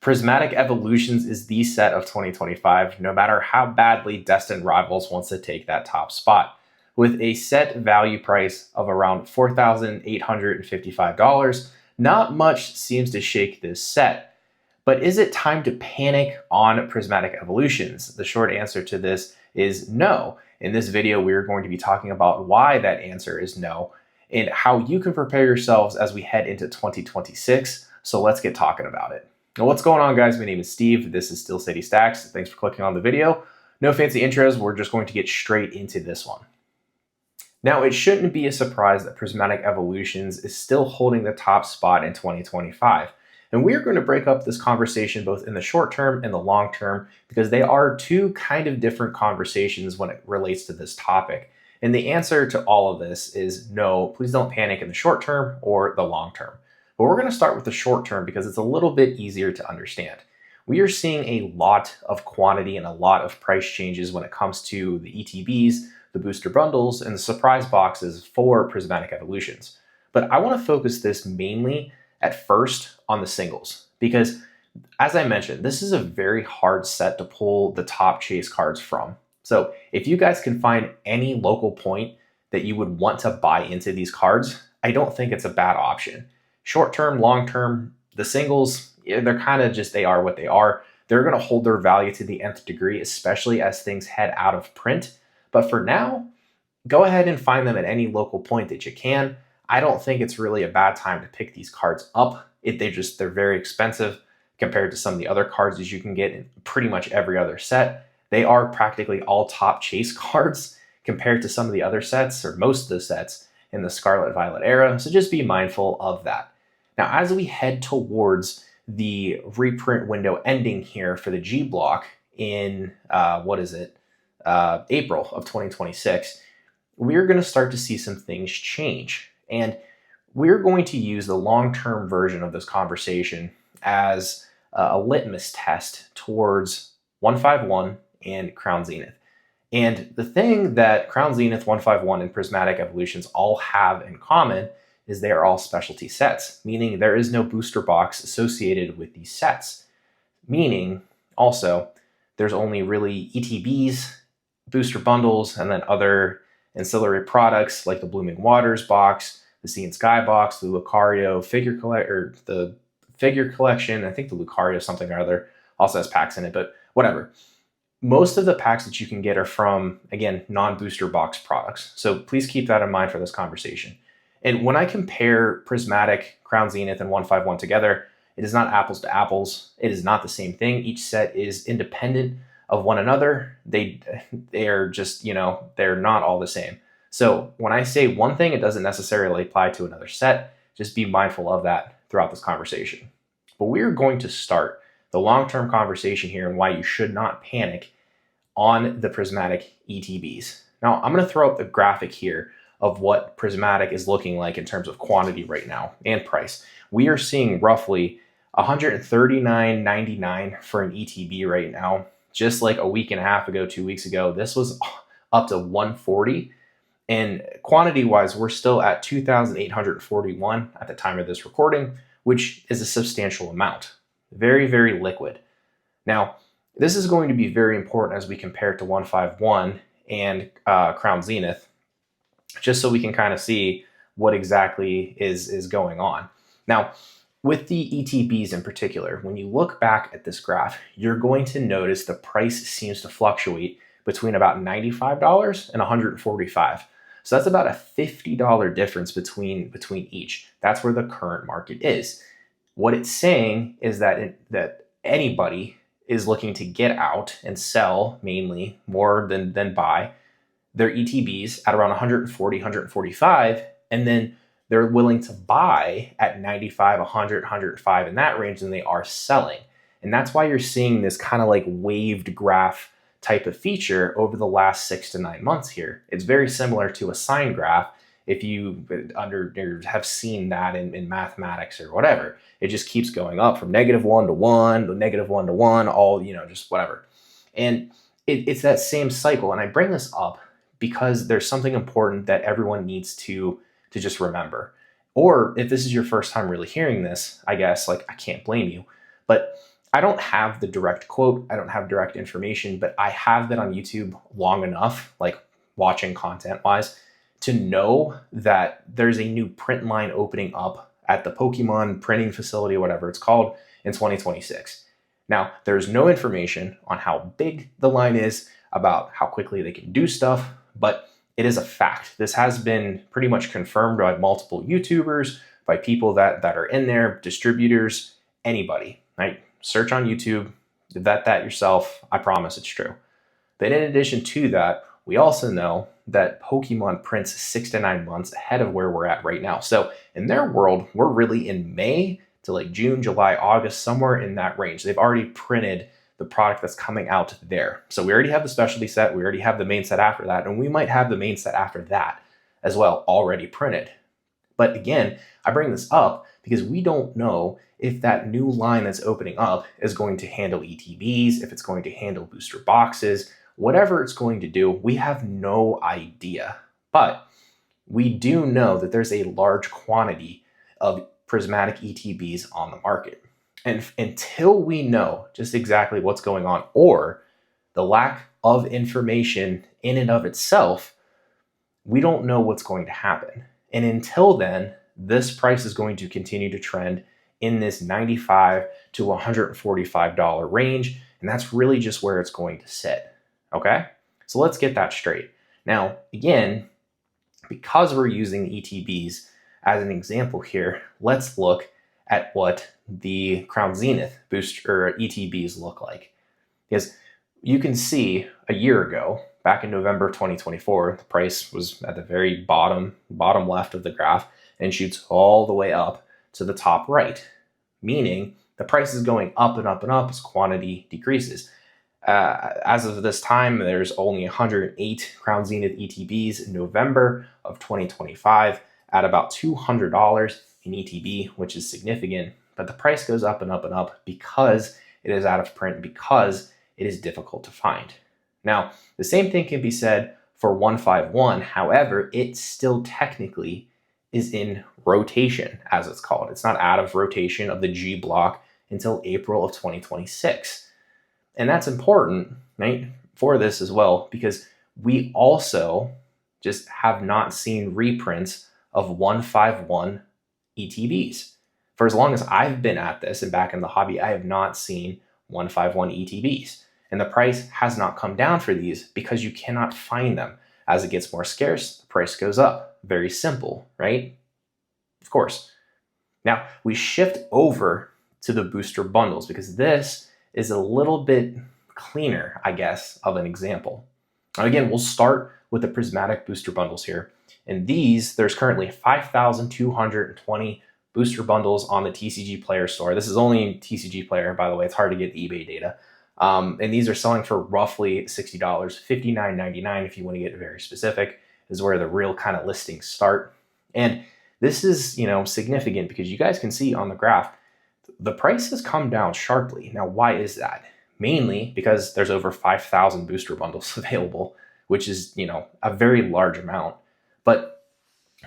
Prismatic Evolutions is the set of 2025, no matter how badly Destined Rivals wants to take that top spot. With a set value price of around $4,855, not much seems to shake this set. But is it time to panic on Prismatic Evolutions? The short answer to this is no. In this video, we're going to be talking about why that answer is no and how you can prepare yourselves as we head into 2026. So let's get talking about it. Now, what's going on, guys? My name is Steve. This is Steel City Stacks. Thanks for clicking on the video. No fancy intros. We're just going to get straight into this one. Now, it shouldn't be a surprise that Prismatic Evolutions is still holding the top spot in 2025. And we're going to break up this conversation both in the short term and the long term because they are two kind of different conversations when it relates to this topic. And the answer to all of this is no, please don't panic in the short term or the long term. But we're going to start with the short term because it's a little bit easier to understand. We are seeing a lot of quantity and a lot of price changes when it comes to the ETBs, the booster bundles, and the surprise boxes for Prismatic Evolutions. But I want to focus this mainly at first on the singles because, as I mentioned, this is a very hard set to pull the top chase cards from. So if you guys can find any local point that you would want to buy into these cards, I don't think it's a bad option. Short term, long term, the singles, they're kind of just, they are what they are. They're going to hold their value to the nth degree, especially as things head out of print. But for now, go ahead and find them at any local point that you can. I don't think it's really a bad time to pick these cards up. They're very expensive compared to some of the other cards that you can get in pretty much every other set. They are practically all top chase cards compared to some of the other sets, or most of the sets in the Scarlet Violet era. So just be mindful of that. Now, as we head towards the reprint window ending here for the G block in, April of 2026, we're going to start to see some things change. And we're going to use the long-term version of this conversation as a litmus test towards 151 and Crown Zenith. And the thing that Crown Zenith, 151, and Prismatic Evolutions all have in common is they are all specialty sets, meaning there is no booster box associated with these sets. Meaning, also, there's only really ETBs, booster bundles, and then other ancillary products like the Blooming Waters box, the Sea and Sky box, the Lucario figure collection. I think the Lucario something or other also has packs in it, but whatever. Most of the packs that you can get are from, again, non-booster box products. So please keep that in mind for this conversation. And when I compare Prismatic, Crown Zenith, and 151 together, it is not apples to apples. It is not the same thing. Each set is independent of one another. They are just, they're not all the same. So when I say one thing, it doesn't necessarily apply to another set. Just be mindful of that throughout this conversation. But we're going to start the long-term conversation here and why you should not panic on the Prismatic ETBs. Now, I'm going to throw up the graphic here of what Prismatic is looking like in terms of quantity right now and price. We are seeing roughly $139.99 for an ETB right now. Just like a week and a half ago, 2 weeks ago, this was up to $140. And quantity-wise, we're still at 2,841 at the time of this recording, which is a substantial amount. Very, very liquid. Now, this is going to be very important as we compare it to 151 and Crown Zenith, just so we can kind of see what exactly is going on. Now, with the ETBs in particular, when you look back at this graph, you're going to notice the price seems to fluctuate between about $95 and $145. So that's about a $50 difference between each. That's where the current market is. What it's saying is that anybody is looking to get out and sell mainly more than buy their ETBs at around 140, 145, and then they're willing to buy at 95, 100, 105 in that range, and they are selling. And that's why you're seeing this kind of like waved graph type of feature over the last 6 to 9 months here. It's very similar to a sine graph if you have seen that in mathematics or whatever. It just keeps going up from -1 to 1 to -1 to 1, all, just whatever. And it's that same cycle. And I bring this up because there's something important that everyone needs to just remember. Or if this is your first time really hearing this, I guess, I can't blame you. But I don't have the direct quote, I don't have direct information, but I have been on YouTube long enough, like watching content wise, to know that there's a new print line opening up at the Pokemon printing facility, whatever it's called, in 2026. Now, there's no information on how big the line is, about how quickly they can do stuff, but it is a fact. This has been pretty much confirmed by multiple YouTubers, by people that are in there, distributors, anybody, right? Search on YouTube, vet that yourself. I promise it's true. Then in addition to that, we also know that Pokemon prints 6 to 9 months ahead of where we're at right now. So in their world, we're really in May to like June, July, August, somewhere in that range. They've already printed the product that's coming out there. So we already have the specialty set, we already have the main set after that, and we might have the main set after that as well already printed. But again, I bring this up because we don't know if that new line that's opening up is going to handle ETBs, if it's going to handle booster boxes, whatever it's going to do, we have no idea. But we do know that there's a large quantity of prismatic ETBs on the market. And until we know just exactly what's going on, or the lack of information in and of itself, we don't know what's going to happen. And until then, this price is going to continue to trend in this $95 to $145 range. And that's really just where it's going to sit. Okay? So let's get that straight. Now, again, because we're using ETBs as an example here, let's look at what the Crown Zenith booster or ETBs look like. Because you can see a year ago, back in November 2024, the price was at the very bottom left of the graph and shoots all the way up to the top right, meaning the price is going up and up and up as quantity decreases. As of this time, there's only 108 Crown Zenith ETBs in November of 2025 at about $200 in ETB, which is significant, but the price goes up and up and up because it is out of print, because it is difficult to find. Now, the same thing can be said for 151. However, it still technically is in rotation, as it's called. It's not out of rotation of the G block until April of 2026. And that's important, right, for this as well, because we also just have not seen reprints of 151 ETBs. For as long as I've been at this and back in the hobby, I have not seen 151 ETBs. And the price has not come down for these because you cannot find them. As it gets more scarce, the price goes up. Very simple, right? Of course. Now, we shift over to the booster bundles because this is a little bit cleaner, I guess, of an example. And again, we'll start with the prismatic booster bundles here. And these, there's currently 5,220 booster bundles on the TCG Player store. This is only TCG Player, by the way. It's hard to get eBay data. And these are selling for roughly $60, $59.99 if you want to get very specific, is where the real kind of listings start. And this is, significant because you guys can see on the graph, the price has come down sharply. Now, why is that? Mainly because there's over 5,000 booster bundles available, which is, a very large amount. But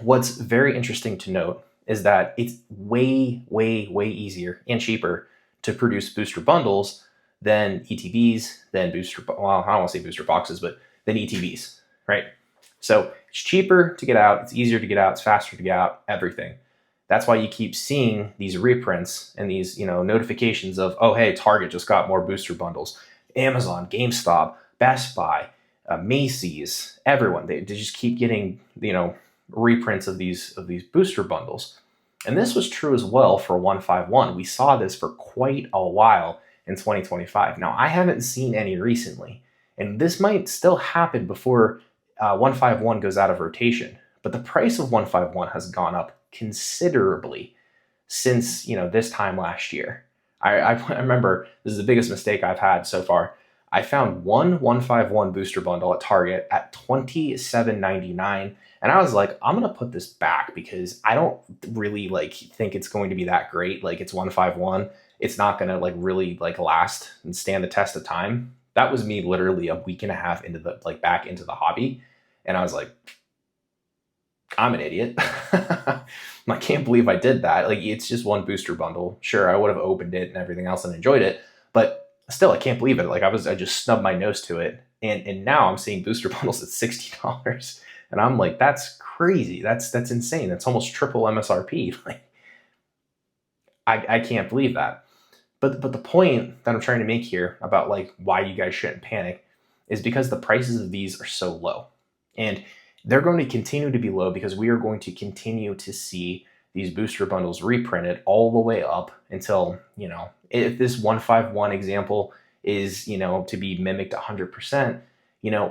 what's very interesting to note is that it's way, way, way easier and cheaper to produce booster bundles than ETBs, than I don't want to say booster boxes, but than ETBs, right? So it's cheaper to get out, it's easier to get out, it's faster to get out, everything. That's why you keep seeing these reprints and these, notifications of, oh, hey, Target just got more booster bundles. Amazon, GameStop, Best Buy, Macy's, everyone, they just keep getting, reprints of these booster bundles. And this was true as well for 151. We saw this for quite a while in 2025. Now, I haven't seen any recently, and this might still happen before 151 goes out of rotation. But the price of 151 has gone up considerably since, this time last year. I remember this is the biggest mistake I've had so far. I found one 151 booster bundle at Target at $27.99. And I was like, I'm going to put this back because I don't really think it's going to be that great. It's 151. It's not going to really last and stand the test of time. That was me literally a week and a half into the back into the hobby. And I was like, I'm an idiot. I can't believe I did that. It's just one booster bundle. Sure, I would have opened it and everything else and enjoyed it. But still, I can't believe it. Like I just snubbed my nose to it. And now I'm seeing booster bundles at $60. And I'm like, that's crazy. That's insane. That's almost triple MSRP. Like I can't believe that. But the point that I'm trying to make here about like why you guys shouldn't panic is because the prices of these are so low. And they're going to continue to be low because we are going to continue to see these booster bundles reprinted all the way up until, if this 151 example is, to be mimicked 100%,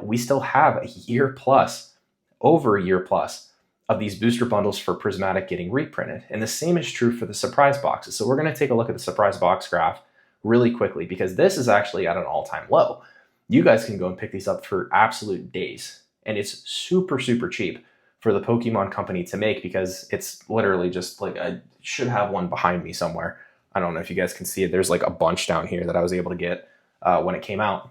we still have a year plus, over a year plus of these booster bundles for Prismatic getting reprinted. And the same is true for the surprise boxes. So we're going to take a look at the surprise box graph really quickly because this is actually at an all-time low. You guys can go and pick these up for absolute days. And it's super, super cheap for the Pokemon company to make because it's literally just like, I should have one behind me somewhere. I don't know if you guys can see it. There's like a bunch down here that I was able to get when it came out.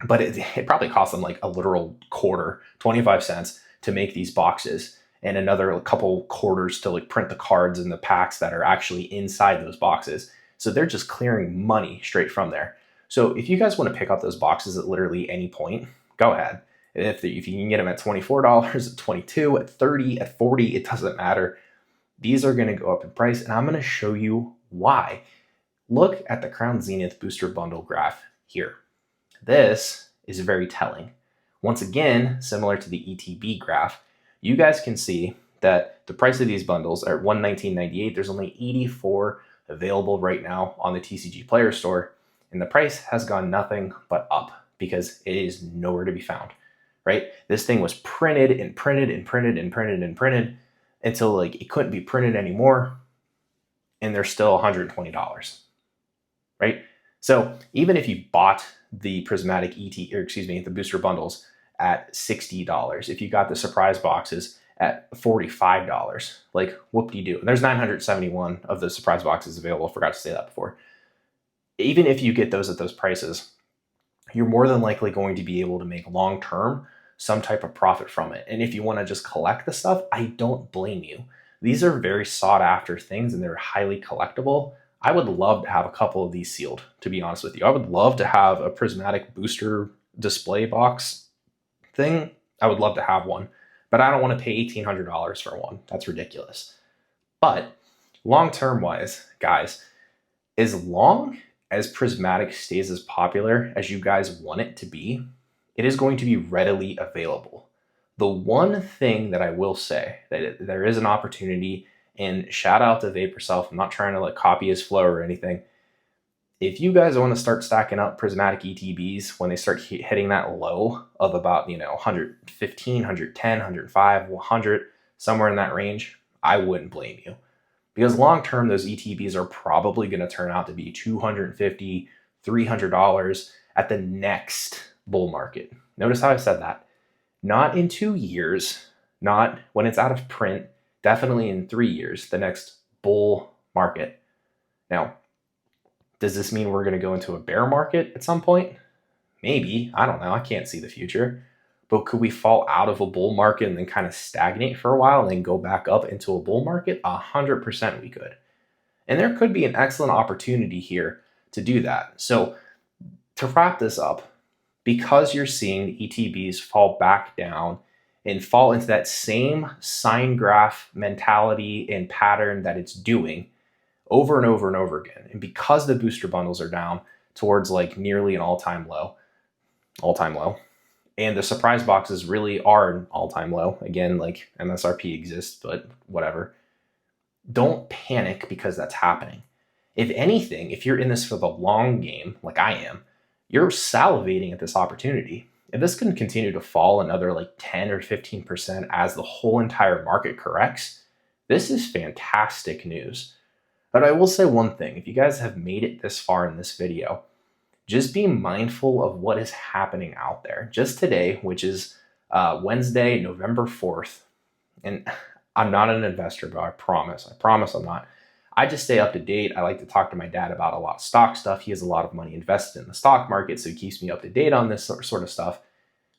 But it probably cost them like a literal quarter, 25 cents to make these boxes and another couple quarters to like print the cards and the packs that are actually inside those boxes. So they're just clearing money straight from there. So if you guys want to pick up those boxes at literally any point, go ahead. If you can get them at $24, at $22, at $30, at $40, it doesn't matter. These are going to go up in price, and I'm going to show you why. Look at the Crown Zenith booster bundle graph here. This is very telling. Once again, similar to the ETB graph, you guys can see that the price of these bundles are $119.98. There's only 84 available right now on the TCG Player Store, and the price has gone nothing but up because it is nowhere to be found. Right? This thing was printed and printed and printed and printed and printed until like it couldn't be printed anymore. And they're still $120. Right? So even if you bought the Prismatic the booster bundles at $60, if you got the surprise boxes at $45, like whoop-de-doo. And there's 971 of the surprise boxes available. I forgot to say that before. Even if you get those at those prices, you're more than likely going to be able to make long-term some type of profit from it. And if you want to just collect the stuff, I don't blame you. These are very sought after things and they're highly collectible. I would love to have a couple of these sealed, to be honest with you. I would love to have a Prismatic booster display box thing. I would love to have one, but I don't want to pay $1,800 for one. That's ridiculous. But long-term wise, guys, as long as Prismatic stays as popular as you guys want it to be, it is going to be readily available. The one thing that I will say that there is an opportunity, and shout out to Vapor Self, I'm not trying to like copy his flow or anything. If you guys want to start stacking up Prismatic ETBs when they start hitting that low of about 115, 110, 105, 100, somewhere in that range, I wouldn't blame you. Because long term, those ETBs are probably going to turn out to be $250, $300 at the next bull market. Notice how I said that. Not in 2 years, not when it's out of print, definitely in 3 years, the next bull market. Now, does this mean we're going to go into a bear market at some point? Maybe. I don't know. I can't see the future. But could we fall out of a bull market and then kind of stagnate for a while and then go back up into a bull market? 100% we could. And there could be an excellent opportunity here to do that. So to wrap this up, because you're seeing the ETBs fall back down and fall into that same sine graph mentality and pattern that it's doing over and over and over again, and because the booster bundles are down towards like nearly an all-time low, and the surprise boxes really are an all-time low. Again, like MSRP exists, but whatever. Don't panic because that's happening. If anything, if you're in this for the long game, like I am, you're salivating at this opportunity. If this can continue to fall another like 10 or 15% as the whole entire market corrects, this is fantastic news. But I will say one thing, if you guys have made it this far in this video, just be mindful of what is happening out there. Just today, which is Wednesday, November 4th, and I'm not an investor, but I promise I'm not. I just stay up to date. I like to talk to my dad about a lot of stock stuff. He has a lot of money invested in the stock market, so he keeps me up to date on this sort of stuff.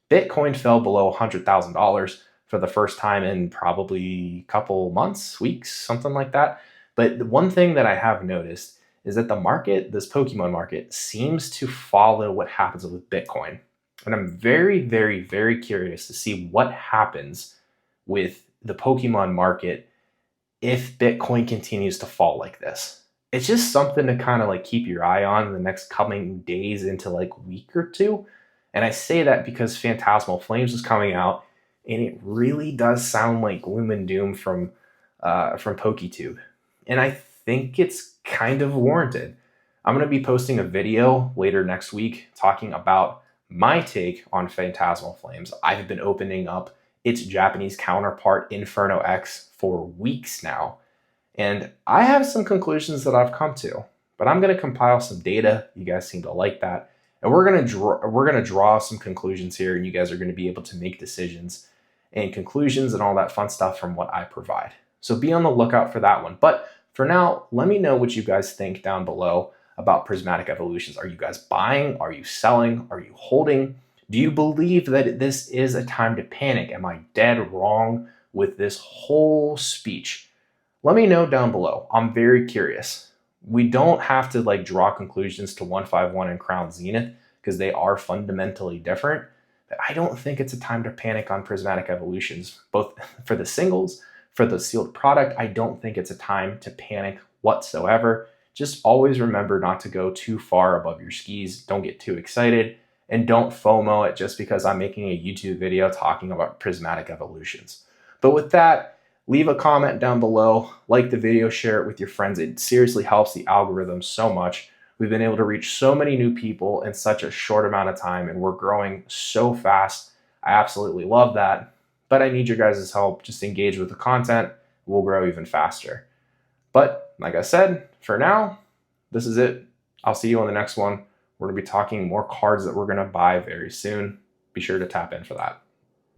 Bitcoin fell below $100,000 for the first time in probably a couple months, weeks, something like that. But the one thing that I have noticed is that the market, this Pokemon market, seems to follow what happens with Bitcoin. And I'm very, very, very curious to see what happens with the Pokemon market if Bitcoin continues to fall like this. It's just something to kind of like keep your eye on in the next coming days into like week or two. And I say that because Phantasmal Flames is coming out, and it really does sound like gloom and doom from PokeTube. And I think it's kind of warranted. I'm going to be posting a video later next week talking about my take on Phantasmal Flames. I've been opening up its Japanese counterpart, Inferno X, for weeks now. And I have some conclusions that I've come to, but I'm going to compile some data. You guys seem to like that. And we're going to draw some conclusions here, and you guys are going to be able to make decisions and conclusions and all that fun stuff from what I provide. So be on the lookout for that one. But for now, let me know what you guys think down below about Prismatic Evolutions. Are you guys buying? Are you selling? Are you holding? Do you believe that this is a time to panic? Am I dead wrong with this whole speech? Let me know down below. I'm very curious. We don't have to like draw conclusions to 151 and Crown Zenith because they are fundamentally different. But I don't think it's a time to panic on Prismatic Evolutions, both for the singles, for the sealed product. I don't think it's a time to panic whatsoever. Just always remember not to go too far above your skis. Don't get too excited, and don't FOMO it just because I'm making a YouTube video talking about Prismatic Evolutions. But with that, leave a comment down below, like the video, share it with your friends. It seriously helps the algorithm so much. We've been able to reach so many new people in such a short amount of time, and we're growing so fast. I absolutely love that, but I need your guys' help. Just engage with the content. We'll grow even faster. But like I said, for now, this is it. I'll see you on the next one. We're going to be talking more cards that we're going to buy very soon. Be sure to tap in for that.